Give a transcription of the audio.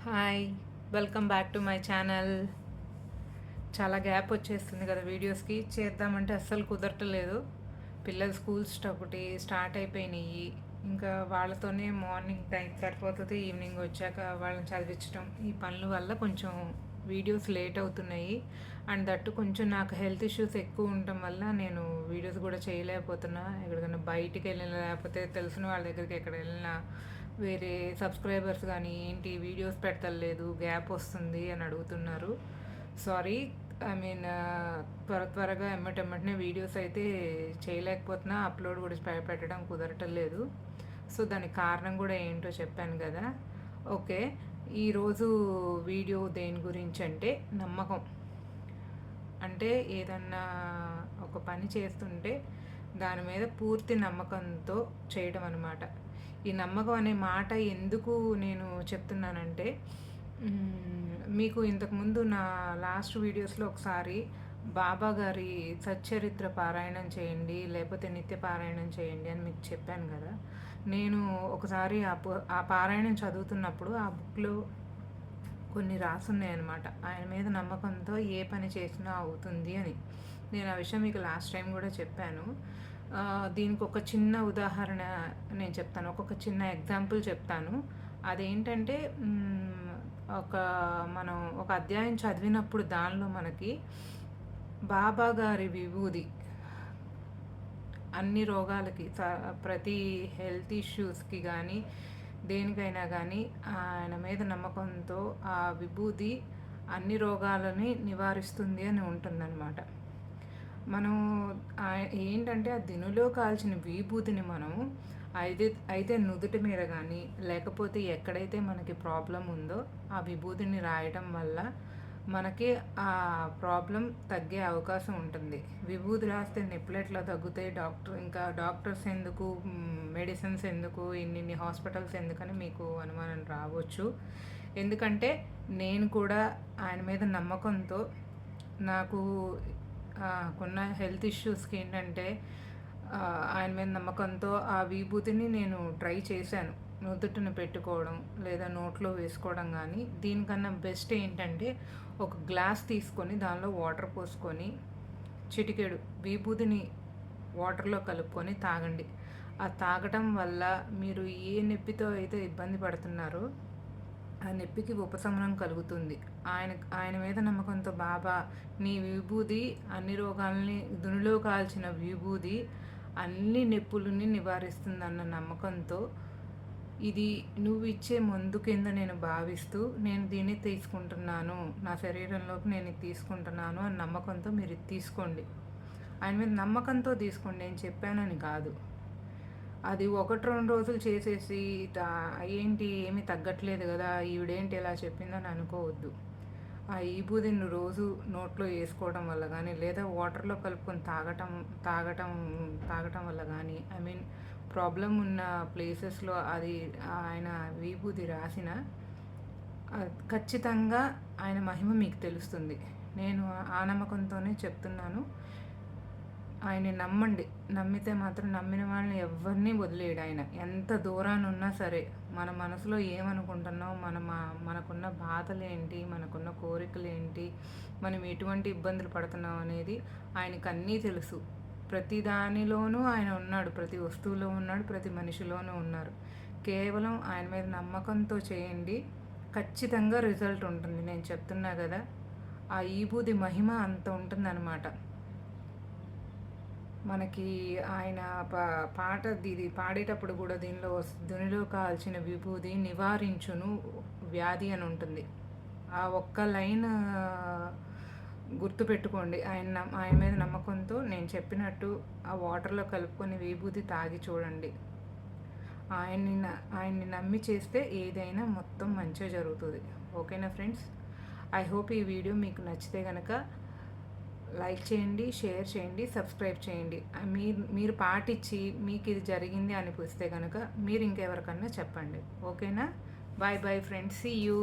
Hi! Welcome back to my channel. చాలా gap వచ్చేస్తుంది కదా వీడియోస్‌కి. చేద్దామంటే అస్సలు కుదరట్లేదు. పిల్లల స్కూల్స్ ఒకటి స్టార్ట్ అయిపోయినాయి. ఇంకా వాళ్ళతోనే మార్నింగ్ టైం సరిపోతది. ఈవినింగ్ వచ్చాక వాళ్ళని చదివించడం, ఈ పనుల వల్ల కొంచెం వీడియోస్ లేట్ అవుతున్నాయి. అండ్ దట్టు కొంచెం నాకు హెల్త్ ఇష్యూస్ ఎక్కువ ఉండటం వల్ల నేను వీడియోస్ కూడా చేయలేకపోతున్నా. ఎక్కడికైనా బయటికెళ్ళినా, లేకపోతే తెలిసిన వాళ్ళ దగ్గరికి ఎక్కడికెళ్ళినా వేరే సబ్స్క్రైబర్స్ కానీ ఏంటి వీడియోస్ పెట్టలేదు, గ్యాప్ వస్తుంది అని అడుగుతున్నారు. సారీ. ఐ మీన్ త్వరగా ఎమ్మటెమ్మటనే వీడియోస్ అయితే చేయలేకపోతున్నా, అప్లోడ్ కూడా పెట్టడం కుదరటం లేదు. సో దానికి కారణం కూడా ఏంటో చెప్పాను కదా. ఓకే. ఈరోజు వీడియో దేని గురించి అంటే నమ్మకం. అంటే ఏదన్నా ఒక పని చేస్తుంటే దాని మీద పూర్తి నమ్మకంతో చేయడం అనమాట. ఈ నమ్మకం అనే మాట ఎందుకు నేను చెప్తున్నానంటే, మీకు ఇంతకుముందు నా లాస్ట్ వీడియోస్లో ఒకసారి బాబా గారి సచ్చరిత్ర పారాయణం చేయండి, లేకపోతే నిత్య పారాయణం చేయండి అని మీకు చెప్పాను కదా. నేను ఒకసారి ఆ పారాయణం చదువుతున్నప్పుడు ఆ బుక్లో కొన్ని రాసున్నాయన్నమాట. ఆయన మీద నమ్మకంతో ఏ పని చేసినా అవుతుంది అని. నేను ఆ విషయం మీకు లాస్ట్ టైం కూడా చెప్పాను. దీనికి ఒక చిన్న ఉదాహరణ నేను చెప్తాను. ఒక్కొక్క చిన్న ఎగ్జాంపుల్ చెప్తాను. అదేంటంటే ఒక మనం ఒక అధ్యాయం చదివినప్పుడు దానిలో మనకి బాబా గారి విభూది అన్ని రోగాలకి ప్రతి హెల్త్ ఇష్యూస్కి కానీ దేనికైనా కానీ ఆయన మీద నమ్మకంతో ఆ విభూది అన్ని రోగాలని నివారిస్తుంది అని ఉంటుందన్నమాట. మనం ఏంటంటే ఆ దినులో కాల్చిన విభూతిని మనం అయితే నుదుటి మీద కానీ లేకపోతే ఎక్కడైతే మనకి ప్రాబ్లం ఉందో ఆ విభూతిని రాయటం వల్ల మనకి ఆ ప్రాబ్లం తగ్గే అవకాశం ఉంటుంది. విభూతి రాస్తే నొప్పులు ఎట్లా తగ్గుతాయి, డాక్టర్స్ ఎందుకు, మెడిసిన్స్ ఎందుకు, ఇన్ని హాస్పిటల్స్ ఎందుకని మీకు అనుమానం రావచ్చు. ఎందుకంటే నేను కూడా ఆయన మీద నమ్మకంతో నాకు కొన్న హెల్త్ ఇష్యూస్కి ఏంటంటే ఆయన మీద నమ్మకంతో ఆ విభూతిని నేను ట్రై చేశాను. నుదుటిని పెట్టుకోవడం లేదా నోట్లో వేసుకోవడం కానీ. దీనికన్నా బెస్ట్ ఏంటంటే ఒక గ్లాస్ తీసుకొని దానిలో వాటర్ పోసుకొని చిటికెడు విభూతిని వాటర్లో కలుపుకొని తాగండి. ఆ తాగటం వల్ల మీరు ఏ నొప్పితో అయితే ఇబ్బంది పడుతున్నారో ఆ నొప్పికి ఉపశమనం కలుగుతుంది. ఆయన మీద నమ్మకంతో బాబా నీ విభూది అన్ని రోగాల్ని, దునిలో కాల్చిన విభూది అన్ని నొప్పులని నివారిస్తుందన్న నమ్మకంతో ఇది నువ్వు ఇచ్చే మందు కింద నేను భావిస్తూ నేను దీన్ని తీసుకుంటున్నాను, నా శరీరంలోకి నేను ఇది తీసుకుంటున్నాను అని నమ్మకంతో మీరు ఇది తీసుకోండి. ఆయన మీద నమ్మకంతో తీసుకోండి, నేను చెప్పానని కాదు. అది 1-2 రోజులు చేసేసి ఏంటి ఏమీ తగ్గట్లేదు కదా, ఈవిడేంటి ఇలా చెప్పిందని అనుకోవద్దు. ఆ విభూదిని రోజు నోట్లో వేసుకోవడం వల్ల కానీ లేదా వాటర్లో కలుపుకొని తాగటం వల్ల కానీ, ఐ మీన్ ప్రాబ్లం ఉన్న ప్లేసెస్లో అది ఆయన విభూది రాసిన ఖచ్చితంగా ఆయన మహిమ మీకు తెలుస్తుంది. నేను ఆ నమ్మకంతోనే చెప్తున్నాను. ఆయన్ని నమ్మండి. నమ్మితే మాత్రం నమ్మిన వాళ్ళని ఎవరిని వదిలేయడు ఆయన. ఎంత దూరాన ఉన్నా సరే, మన మనసులో ఏమనుకుంటున్నాం, మనకున్న బాధలేంటి, మనకున్న కోరికలేంటి, మనం ఎటువంటి ఇబ్బందులు పడుతున్నాం అనేది ఆయనకు అన్నీ తెలుసు. ప్రతి దానిలోనూ ఆయన ఉన్నాడు, ప్రతి వస్తువులో ఉన్నాడు, ప్రతి మనిషిలోనూ ఉన్నారు. కేవలం ఆయన మీద నమ్మకంతో చేయండి, ఖచ్చితంగా రిజల్ట్ ఉంటుంది. నేను చెప్తున్నా కదా, ఆ విభూది మహిమ అంత ఉంటుందన్నమాట. మనకి ఆయన పాట ఇది పాడేటప్పుడు కూడా దునిలో కాల్చిన విభూది నివారించును వ్యాధి అని ఉంటుంది. ఆ ఒక్క లైన్ గుర్తుపెట్టుకోండి. ఆయన మీద నమ్మకంతో నేను చెప్పినట్టు ఆ వాటర్లో కలుపుకొని విభూది తాగి చూడండి. ఆయన్ని నమ్మి చేస్తే ఏదైనా మొత్తం మంచిగా జరుగుతుంది. ఓకేనా ఫ్రెండ్స్? ఐ హోప్ ఈ వీడియో మీకు నచ్చితే కనుక లైక్ చేయండి, షేర్ చేయండి, సబ్స్క్రైబ్ చేయండి. మీరు పాటించి మీకు ఇది జరిగింది అనిపిస్తే కనుక మీరు ఇంకెవరికన్నా చెప్పండి. ఓకేనా? Bye bye friends, see you.